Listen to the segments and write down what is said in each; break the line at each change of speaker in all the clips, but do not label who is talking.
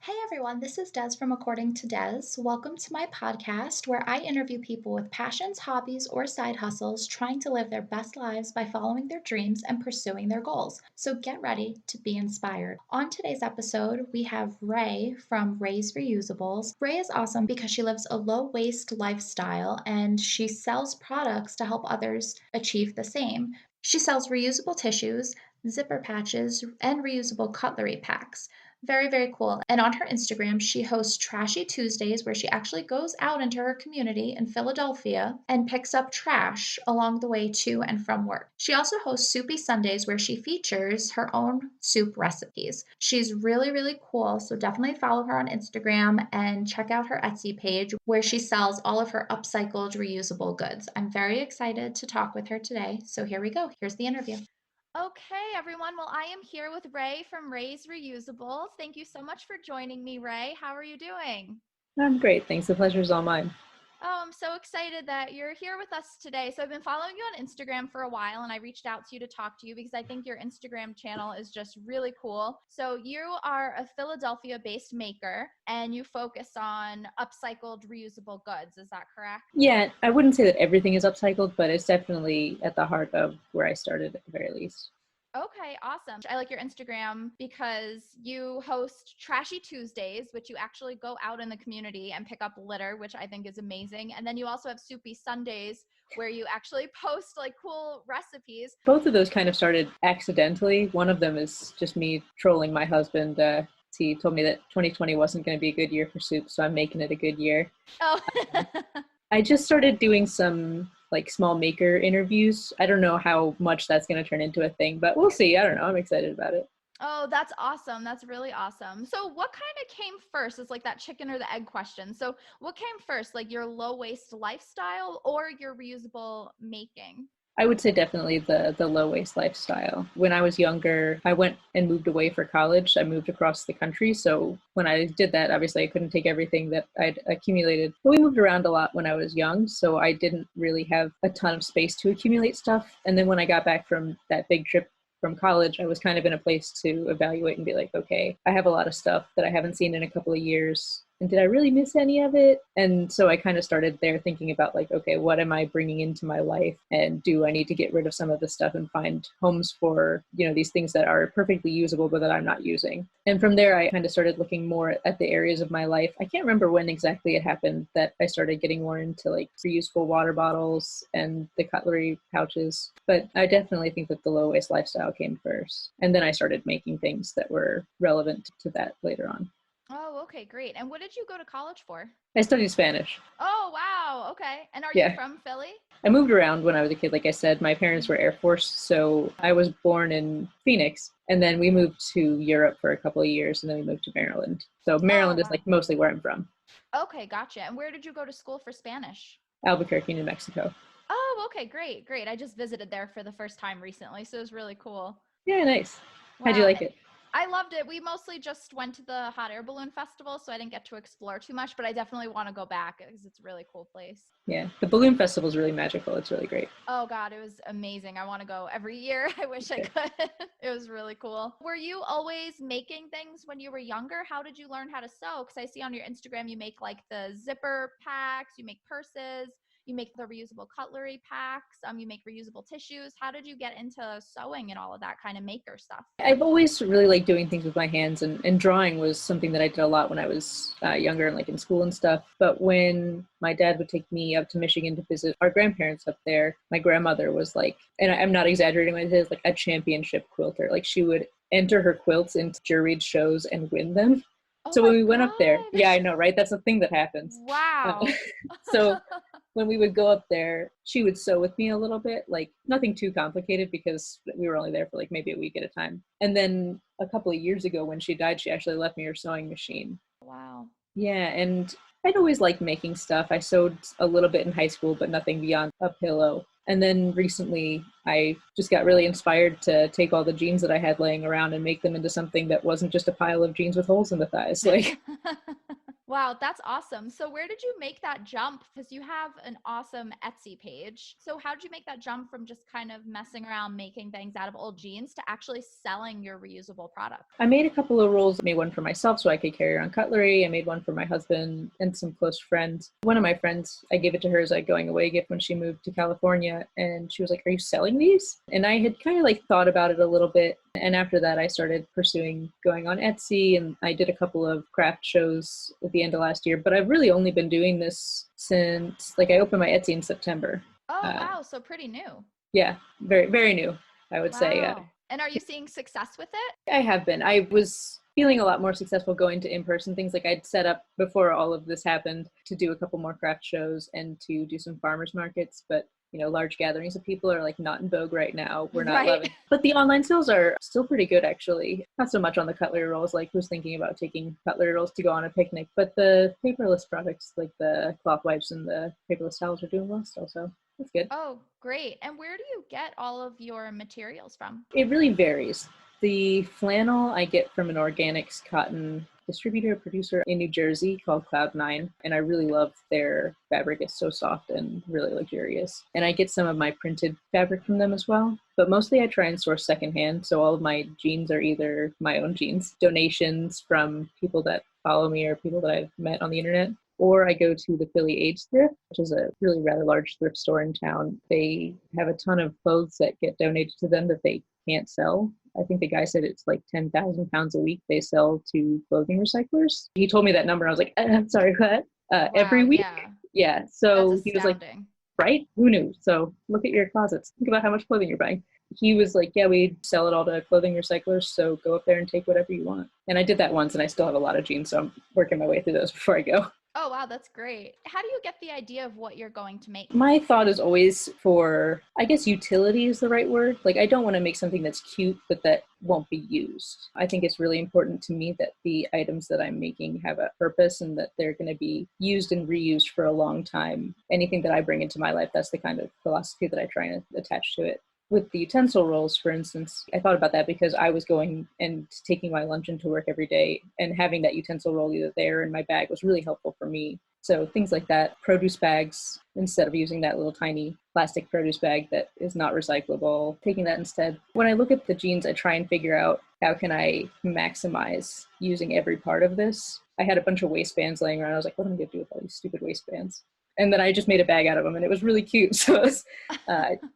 Hey everyone, this is Des from According to Des. Welcome to my podcast where I interview people with passions, hobbies, or side hustles trying to live their best lives by following their dreams and pursuing their goals. So get ready to be inspired. On today's episode, we have Ray from Rays Reusables. Ray is awesome because she lives a low waste lifestyle and she sells products to help others achieve the same. She sells reusable tissues, zipper patches, and reusable cutlery packs. Very, very cool. And on her Instagram, she hosts Trashy Tuesdays, where she actually goes out into her community in Philadelphia and picks up trash along the way to and from work. She also hosts Soupy Sundays, where she features her own soup recipes. She's really, really cool. So definitely follow her on Instagram and check out her Etsy page, where she sells all of her upcycled, reusable goods. I'm very excited to talk with her today. So here we go. Here's the interview. Okay, everyone. Well, I am here with Ray from Rays Reusables. Thank you so much for joining me, Ray. How are you doing?
I'm great, thanks. The pleasure's all mine.
Oh, I'm so excited that you're here with us today. So I've been following you on Instagram for a while, and I reached out to you to talk to you because I think your Instagram channel is just really cool. So you are a Philadelphia-based maker, and you focus on upcycled, reusable goods. Is that correct?
Yeah, I wouldn't say that everything is upcycled, but it's definitely at the heart of where I started at the very least.
Okay, awesome. I like your Instagram because you host Trashy Tuesdays, which you actually go out in the community and pick up litter, which I think is amazing. And then you also have Soupy Sundays, where you actually post like cool recipes.
Both of those kind of started accidentally. One of them is just me trolling my husband. He told me that 2020 wasn't going to be a good year for soup, so I'm making it a good year.
Oh,
I just started doing some like small maker interviews. I don't know how much that's going to turn into a thing, but we'll see. I don't know. I'm excited about it.
oh, that's awesome. That's really awesome. So, what kind of came first? It's like that chicken or the egg question. So, what came first, like your low waste lifestyle or your reusable making?
I would say definitely the low waste lifestyle. When I was younger, I went and moved away for college. I moved across the country. So when I did that, obviously I couldn't take everything that I'd accumulated. But we moved around a lot when I was young, so I didn't really have a ton of space to accumulate stuff. And then when I got back from that big trip from college, I was kind of in a place to evaluate and be like, okay, I have a lot of stuff that I haven't seen in a couple of years. And did I really miss any of it? And so I kind of started there thinking about like, okay, what am I bringing into my life? And do I need to get rid of some of this stuff and find homes for, these things that are perfectly usable, but that I'm not using? And from there, I kind of started looking more at the areas of my life. I can't remember when exactly it happened that I started getting more into like reusable water bottles and the cutlery pouches. But I definitely think that the low waste lifestyle came first. And then I started making things that were relevant to that later on.
Oh, okay, great. And what did you go to college for?
I studied Spanish.
Oh, wow. Okay. And are you
Yeah.
from Philly?
I moved around when I was a kid. Like I said, my parents were Air Force, so I was born in Phoenix, and then we moved to Europe for a couple of years, and then we moved to Maryland. So
Oh,
Maryland is
wow.
like mostly where I'm from.
Okay, gotcha. And where did you go to school for Spanish?
Albuquerque, New Mexico.
Oh, okay, great, great. I just visited there for the first time recently, so it was really cool.
Yeah, nice. How'd you
Wow.
like it?
I loved it. We mostly just went to the hot air balloon festival, so I didn't get to explore too much, but I definitely want to go back because it's a really cool place.
Yeah, the balloon festival is really magical. It's really great.
Oh God, it was amazing. I want to go every year. I wish I could. It was really cool. Were you always making things when you were younger? How did you learn how to sew? Because I see on your Instagram you make like the zipper packs, you make purses, you make the reusable cutlery packs, you make reusable tissues. How did you get into sewing and all of that kind of maker stuff?
I've always really liked doing things with my hands, and drawing was something that I did a lot when I was younger and like in school and stuff. But when my dad would take me up to Michigan to visit our grandparents up there, my grandmother was like, and I'm not exaggerating when it is, like a championship quilter. Like she would enter her quilts into juried shows and win them.
Oh
So when
my
we went up there,
God.
yeah, I know, right? That's a thing that happens.
Wow.
So when we would go up there, she would sew with me a little bit, like nothing too complicated because we were only there for like maybe a week at a time. And then a couple of years ago when she died, she actually left me her sewing machine.
Wow.
Yeah, and I'd always liked making stuff. I sewed a little bit in high school, but nothing beyond a pillow. And then recently, I just got really inspired to take all the jeans that I had laying around and make them into something that wasn't just a pile of jeans with holes in the thighs. Like,
Wow, that's awesome. So where did you make that jump? Because you have an awesome Etsy page. So how did you make that jump from just kind of messing around making things out of old jeans to actually selling your reusable products?
I made a couple of rolls. I made one for myself so I could carry around cutlery. I made one for my husband and some close friends. One of my friends, I gave it to her as a going away gift when she moved to California. And she was like, "Are you selling these?" And I had kind of like thought about it a little bit. And after that, I started pursuing going on Etsy, and I did a couple of craft shows at the end of last year. But I've really only been doing this since, like, I opened my Etsy in September.
Oh,
Uh,
wow. So pretty new.
yeah, very, very new, I would say.
Wow. And are you seeing success with it?
I have been. I was feeling a lot more successful going to in-person things. Like, I'd set up before all of this happened to do a couple more craft shows and to do some farmers markets, but large gatherings of people are like not in vogue right now. We're not
Right.
loving. But the online sales are still pretty good, actually. Not so much on the cutlery rolls, like who's thinking about taking cutlery rolls to go on a picnic, but the paperless products like the cloth wipes and the paperless towels are doing well still, so that's good.
Oh, great. And where do you get all of your materials from?
It really varies. The flannel I get from an organics cotton distributor producer in New Jersey called Cloud9, and I really love their fabric. It's so soft and really luxurious. And I get some of my printed fabric from them as well, but mostly I try and source secondhand. So all of my jeans are either my own jeans, donations from people that follow me or people that I've met on the internet, or I go to the Philly AIDS Thrift, which is a really rather large thrift store in town. They have a ton of clothes that get donated to them that they can't sell. I think the guy said it's like 10,000 pounds a week they sell to clothing recyclers. He told me that number. I was like, I'm sorry, what? Every
Wow,
week?
yeah.
Yeah.
That's
So he was like,
astounding.
right? Who knew? So look at your closets. Think about how much clothing you're buying. He was like, yeah, we sell it all to clothing recyclers, so go up there and take whatever you want. And I did that once, and I still have a lot of jeans, so I'm working my way through those before I go.
Oh, wow, that's great. How do you get the idea of what you're going to make?
My thought is always for, I guess utility is the right word. Like, I don't want to make something that's cute, but that won't be used. I think it's really important to me that the items that I'm making have a purpose and that they're going to be used and reused for a long time. Anything that I bring into my life, that's the kind of philosophy that I try and attach to it. With the utensil rolls, for instance, I thought about that because I was going and taking my lunch into work every day, and having that utensil roll either there in my bag was really helpful for me. So things like that, produce bags, instead of using that little tiny plastic produce bag that is not recyclable, taking that instead. When I look at the jeans, I try and figure out how can I maximize using every part of this. I had a bunch of waistbands laying around. I was like, what am I going to do with all these stupid waistbands? And then I just made a bag out of them, and it was really cute. So I was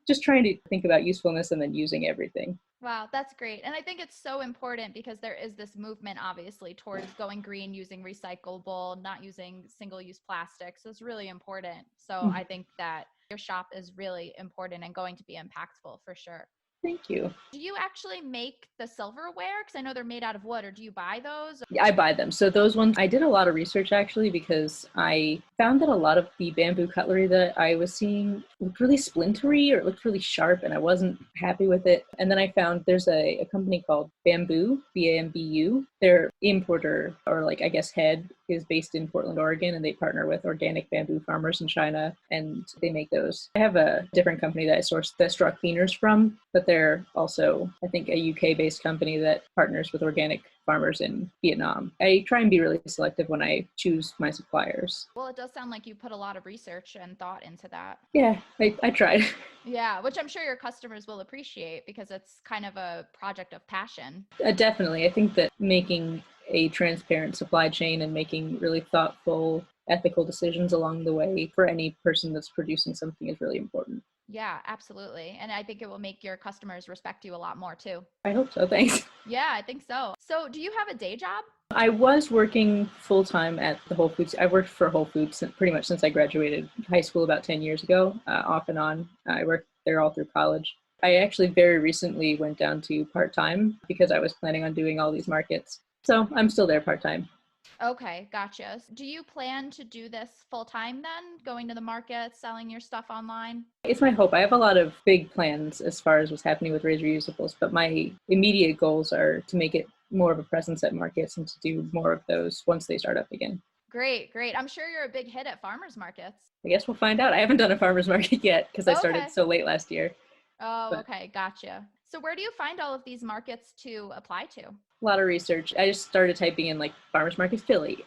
just trying to think about usefulness and then using everything.
Wow, that's great. And I think it's so important because there is this movement, obviously, towards going green, using recyclable, not using single-use plastic. So it's really important. So I think that your shop is really important and going to be impactful for sure.
Thank you.
Do you actually make the silverware? Because I know they're made out of wood, or do you buy those?
I buy them. So those ones, I did a lot of research actually because I found that a lot of the bamboo cutlery that I was seeing looked really splintery or it looked really sharp, and I wasn't happy with it. And then I found there's a company called Bamboo, BAMBU. Their importer, or like I guess head, is based in Portland, Oregon, and they partner with organic bamboo farmers in China, and they make those. I have a different company that I source the straw cleaners from, but they're also, I think, a UK-based company that partners with organic farmers in Vietnam. I try and be really selective when I choose my suppliers.
Well, it does sound like you put a lot of research and thought into that.
Yeah, I tried.
Yeah, which I'm sure your customers will appreciate because it's kind of a project of passion.
Definitely. I think that making a transparent supply chain and making really thoughtful, ethical decisions along the way for any person that's producing something is really important.
Yeah, absolutely. And I think it will make your customers respect you a lot more too.
I hope so. Thanks.
Yeah, I think so. So, do you have a day job?
I was working full-time at the Whole Foods. I worked for Whole Foods pretty much since I graduated high school about 10 years ago, off and on. I worked there all through college. I actually very recently went down to part-time because I was planning on doing all these markets. So I'm still there part-time.
Okay, gotcha. Do you plan to do this full time then, going to the market, selling your stuff online?
It's my hope. I have a lot of big plans as far as what's happening with Rays Reusables, but my immediate goals are to make it more of a presence at markets and to do more of those once they start up again.
Great, great. I'm sure you're a big hit at farmers markets.
I guess we'll find out. I haven't done a farmer's market yet because I started
Okay.
so late last year.
Oh,
But
okay, gotcha. So where do you find all of these markets to apply to?
A lot of research. I just started typing in like farmers market Philly,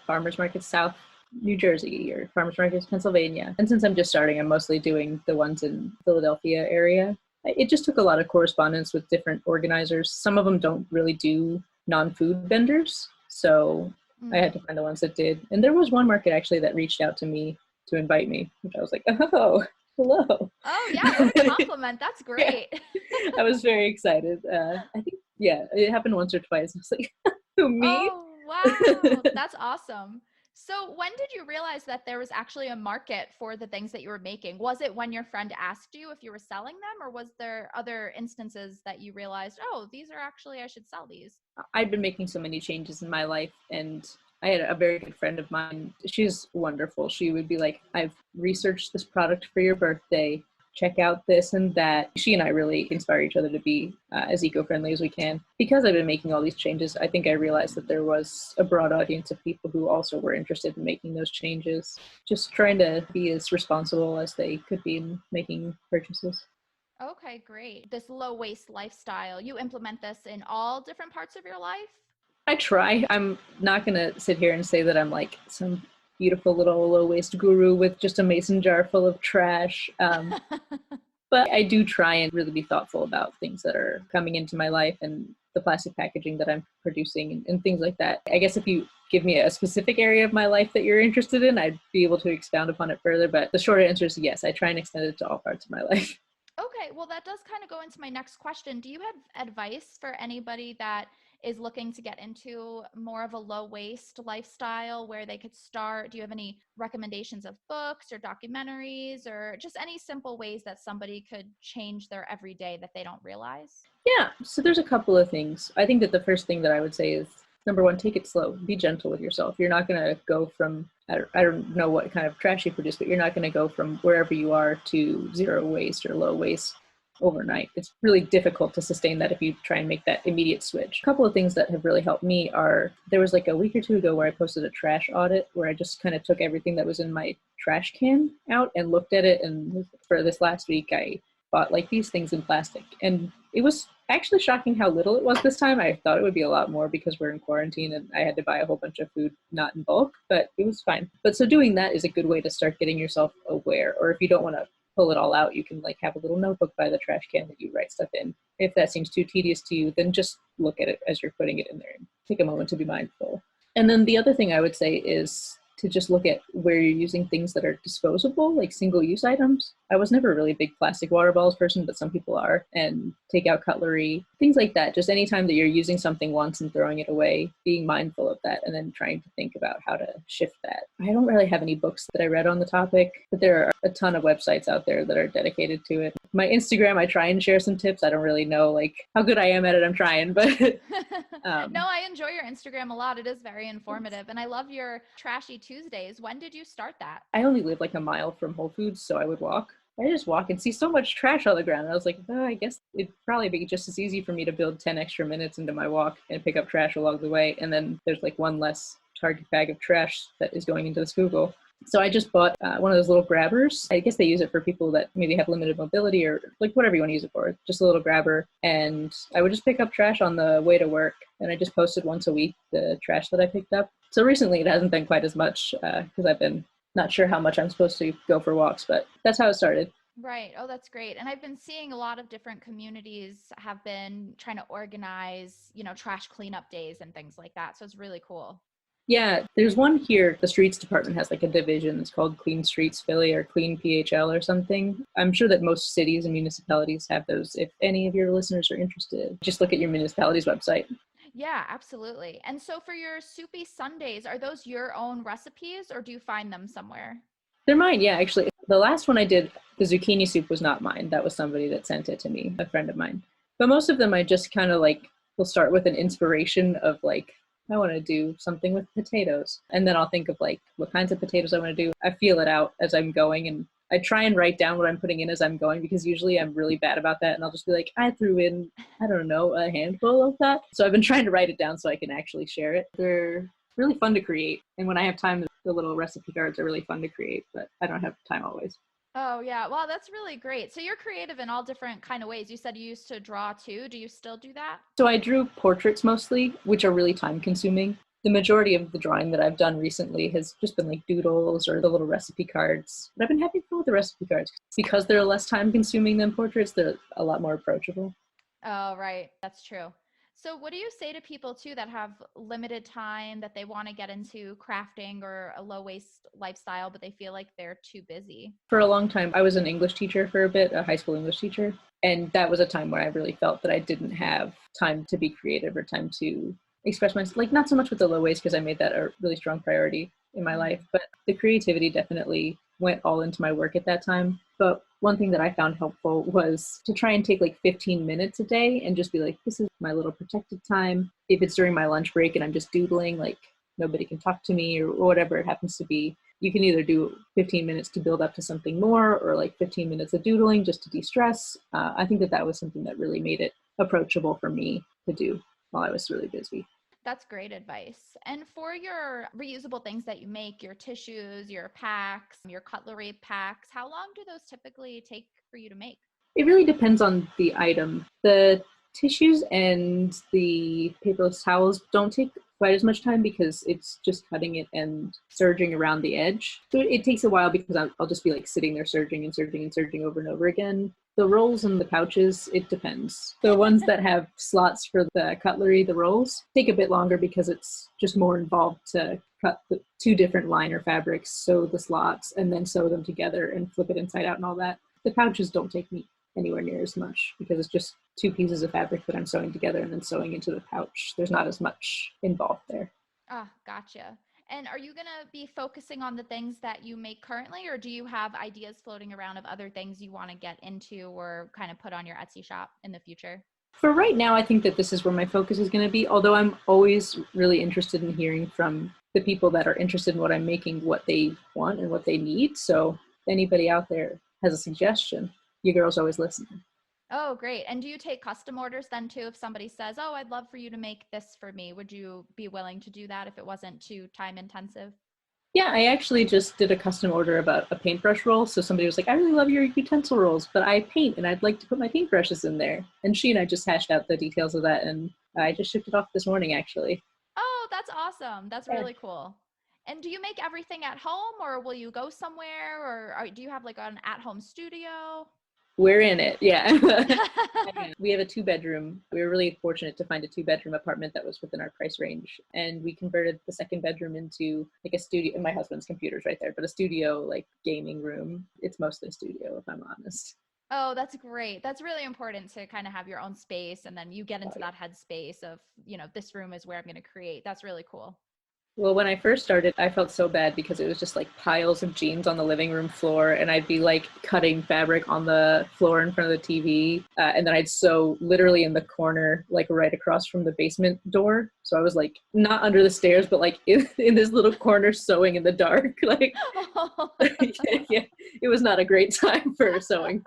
farmers market South New Jersey, or farmers markets Pennsylvania. And since I'm just starting, I'm mostly doing the ones in Philadelphia area. It just took a lot of correspondence with different organizers. Some of them don't really do non-food vendors, so I had to find the ones that did. And there was one market actually that reached out to me to invite me, which I was like, oh, hello.
Oh yeah, what a compliment. That's great.
Yeah, I was very excited. I think, yeah, it happened once or twice. I was like, who, me?
Oh, wow. That's awesome. So when did you realize that there was actually a market for the things that you were making? Was it when your friend asked you if you were selling them, or was there other instances that you realized, oh, these are actually, I should sell these?
I've been making so many changes in my life, and I had a very good friend of mine. She's wonderful. She would be like, I've researched this product for your birthday. Check out this and that. She and I really inspire each other to be as eco-friendly as we can. Because I've been making all these changes, I think I realized that there was a broad audience of people who also were interested in making those changes, just trying to be as responsible as they could be in making purchases.
Okay, great. This low waste lifestyle, you implement this in all different parts of your life?
I try. I'm not going to sit here and say that I'm like some beautiful little low waste guru with just a mason jar full of trash. But I do try and really be thoughtful about things that are coming into my life and the plastic packaging that I'm producing and things like that. I guess if you give me a specific area of my life that you're interested in, I'd be able to expound upon it further. But the short answer is yes, I try and extend it to all parts of my life.
Okay, well, that does kind of go into my next question. Do you have advice for anybody that is looking to get into more of a low waste lifestyle, where they could start? Do you have any recommendations of books or documentaries, or just any simple ways that somebody could change their everyday that they don't realize?
Yeah, so there's a couple of things. I think that the first thing that I would say is, number one, take it slow. Be gentle with yourself. You're not going to go from, I don't know what kind of trash you produce, but you're not going to go from wherever you are to zero waste or low waste overnight. It's really difficult to sustain that if you try and make that immediate switch. A couple of things that have really helped me are, there was like a week or two ago where I posted a trash audit where I just kind of took everything that was in my trash can out and looked at it. And for this last week, I bought like these things in plastic. And it was actually shocking how little it was this time. I thought it would be a lot more because we're in quarantine and I had to buy a whole bunch of food, not in bulk, but it was fine. But so doing that is a good way to start getting yourself aware. Or if you don't want to pull it all out, you can like have a little notebook by the trash can that you write stuff in. If that seems too tedious to you, then just look at it as you're putting it in there and take a moment to be mindful. And then the other thing I would say is to just look at where you're using things that are disposable, like single-use items. I was never a really big plastic water bottles person, but some people are, and take out cutlery, things like that. Just anytime that you're using something once and throwing it away, being mindful of that and then trying to think about how to shift that. I don't really have any books that I read on the topic, but there are a ton of websites out there that are dedicated to it. My Instagram, I try and share some tips. I don't really know like how good I am at it. I'm trying, but
no, I enjoy your Instagram a lot. It is very informative. And I love your Trashy Tuesdays. When did you start that?
I only live like a mile from Whole Foods, so I would walk. I just walk and see so much trash on the ground. And I was like, oh, I guess it'd probably be just as easy for me to build 10 extra minutes into my walk and pick up trash along the way. And then there's like one less Target bag of trash that is going into the scooggle. So I just bought one of those little grabbers. I guess they use it for people that maybe have limited mobility or like whatever you want to use it for. Just a little grabber. And I would just pick up trash on the way to work. And I just posted once a week the trash that I picked up. So recently it hasn't been quite as much because I've been not sure how much I'm supposed to go for walks, but that's how it started.
Right. Oh, that's great. And I've been seeing a lot of different communities have been trying to organize, trash cleanup days and things like that. So it's really cool.
Yeah, there's one here. The streets department has like a division. It's called Clean Streets Philly or Clean PHL or something. I'm sure that most cities and municipalities have those. If any of your listeners are interested, just look at your municipality's website.
Yeah, absolutely. And so for your soupy Sundays, are those your own recipes or do you find them somewhere?
They're mine, yeah, actually. The last one I did, the zucchini soup, was not mine. That was somebody that sent it to me, a friend of mine. But most of them I just kind of like will start with an inspiration of like, I want to do something with potatoes. And then I'll think of like what kinds of potatoes I want to do. I feel it out as I'm going and I try and write down what I'm putting in as I'm going because usually I'm really bad about that. And I'll just be like, I threw in, I don't know, a handful of that. So I've been trying to write it down so I can actually share it. They're really fun to create. And when I have time, the little recipe cards are really fun to create, but I don't have time always.
Oh, yeah. Well, that's really great. So you're creative in all different kind of ways. You said you used to draw too. Do you still do that?
So I drew portraits mostly, which are really time consuming. The majority of the drawing that I've done recently has just been like doodles or the little recipe cards. But I've been having fun with the recipe cards because they're less time consuming than portraits. They're a lot more approachable.
Oh, right. That's true. So, what do you say to people too that have limited time that they want to get into crafting or a low waste lifestyle, but they feel like they're too busy?
For a long time, I was an English teacher for a bit, a high school English teacher. And that was a time where I really felt that I didn't have time to be creative or time to express myself. Like, not so much with the low waste, because I made that a really strong priority in my life, but the creativity definitely went all into my work at that time. But one thing that I found helpful was to try and take like 15 minutes a day and just be like, this is my little protected time. If it's during my lunch break and I'm just doodling, like nobody can talk to me or whatever it happens to be, you can either do 15 minutes to build up to something more or like 15 minutes of doodling just to de-stress. I think that was something that really made it approachable for me to do while I was really busy.
That's great advice. And for your reusable things that you make, your tissues, your packs, your cutlery packs, how long do those typically take for you to make?
It really depends on the item. The tissues and the paperless towels don't take quite as much time because it's just cutting it and serging around the edge. So it takes a while because I'll just be like sitting there serging and serging and serging over and over again. The rolls and the pouches, it depends. The ones that have slots for the cutlery, the rolls, take a bit longer because it's just more involved to cut the two different liner fabrics, sew the slots, and then sew them together and flip it inside out and all that. The pouches don't take me anywhere near as much because it's just two pieces of fabric that I'm sewing together and then sewing into the pouch. There's not as much involved there.
Ah, gotcha. And are you going to be focusing on the things that you make currently, or do you have ideas floating around of other things you want to get into or kind of put on your Etsy shop in the future?
For right now, I think that this is where my focus is going to be, although I'm always really interested in hearing from the people that are interested in what I'm making, what they want and what they need. So if anybody out there has a suggestion, you girls always listen.
Oh, great. And do you take custom orders then too? If somebody says, "Oh, I'd love for you to make this for me," would you be willing to do that if it wasn't too time intensive?
Yeah, I actually just did a custom order about a paintbrush roll. So somebody was like, I really love your utensil rolls, but I paint and I'd like to put my paintbrushes in there. And she and I just hashed out the details of that, and I just shipped it off this morning, actually.
Oh, that's awesome. That's
Yeah.
really cool. And do you make everything at home or will you go somewhere or do you have like an at-home studio?
We're in it, yeah. We have a two-bedroom. We were really fortunate to find a two-bedroom apartment that was within our price range, and we converted the second bedroom into like a studio. And my husband's computer's right there, but a studio, like gaming room. It's mostly a studio, if I'm honest.
Oh, that's great. That's really important to kind of have your own space and then you get
Oh,
into
yeah.
that headspace of, this room is where I'm going to create. That's really cool.
Well, when I first started, I felt so bad because it was just like piles of jeans on the living room floor, and I'd be like cutting fabric on the floor in front of the TV, and then I'd sew literally in the corner, like right across from the basement door. So I was like not under the stairs, but like in this little corner sewing in the dark. Like, yeah, it was not a great time for sewing.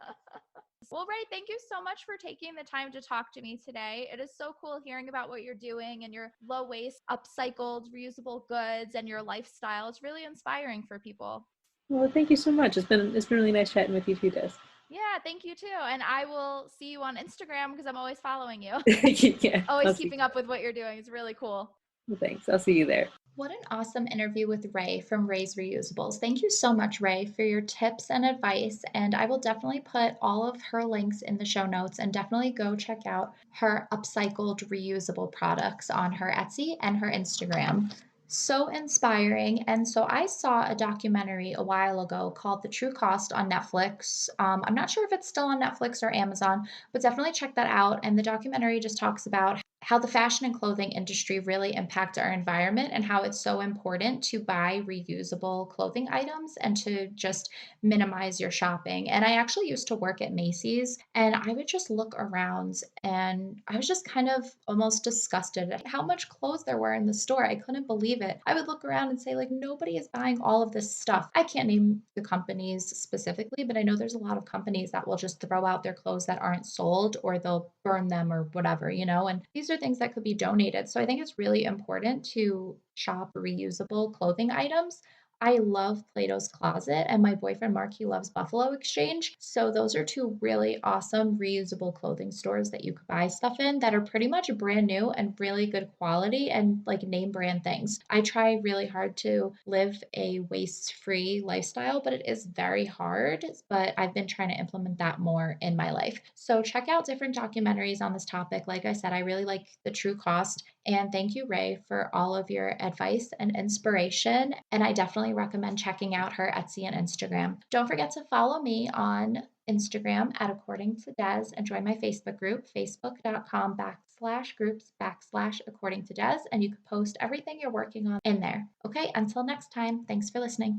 Well, Ray, thank you so much for taking the time to talk to me today. It is so cool hearing about what you're doing and your low waste, upcycled, reusable goods and your lifestyle. It's really inspiring for people.
Well, thank you so much. It's been really nice chatting with you too, Des.
Yeah, thank you too. And I will see you on Instagram because I'm always following you,
Yeah,
always
I'll see
keeping up with what you're doing. It's really cool.
you. Thanks. I'll see you there.
What an awesome interview with Ray from Rays Reusables. Thank you so much, Ray, for your tips and advice. And I will definitely put all of her links in the show notes and definitely go check out her upcycled reusable products on her Etsy and her Instagram. So inspiring. And so I saw a documentary a while ago called The True Cost on Netflix. I'm not sure if it's still on Netflix or Amazon, but definitely check that out. And the documentary just talks about how the fashion and clothing industry really impact our environment and how it's so important to buy reusable clothing items and to just minimize your shopping. And I actually used to work at Macy's and I would just look around and I was just kind of almost disgusted at how much clothes there were in the store. I couldn't believe it. I would look around and say, like, nobody is buying all of this stuff. I can't name the companies specifically, but I know there's a lot of companies that will just throw out their clothes that aren't sold or they'll burn them or whatever. And these are things that could be donated. So I think it's really important to shop reusable clothing items. I love Plato's Closet, and my boyfriend Mark, he loves Buffalo Exchange. So those are two really awesome reusable clothing stores that you could buy stuff in that are pretty much brand new and really good quality and like name brand things. I try really hard to live a waste-free lifestyle, but it is very hard. But I've been trying to implement that more in my life. So check out different documentaries on this topic. Like I said, I really like The True Cost. And thank you, Ray, for all of your advice and inspiration. And I definitely recommend checking out her Etsy and Instagram. Don't forget to follow me on Instagram at According to Des and join my Facebook group, facebook.com/groups/According to Des. And you can post everything you're working on in there. Okay, until next time, thanks for listening.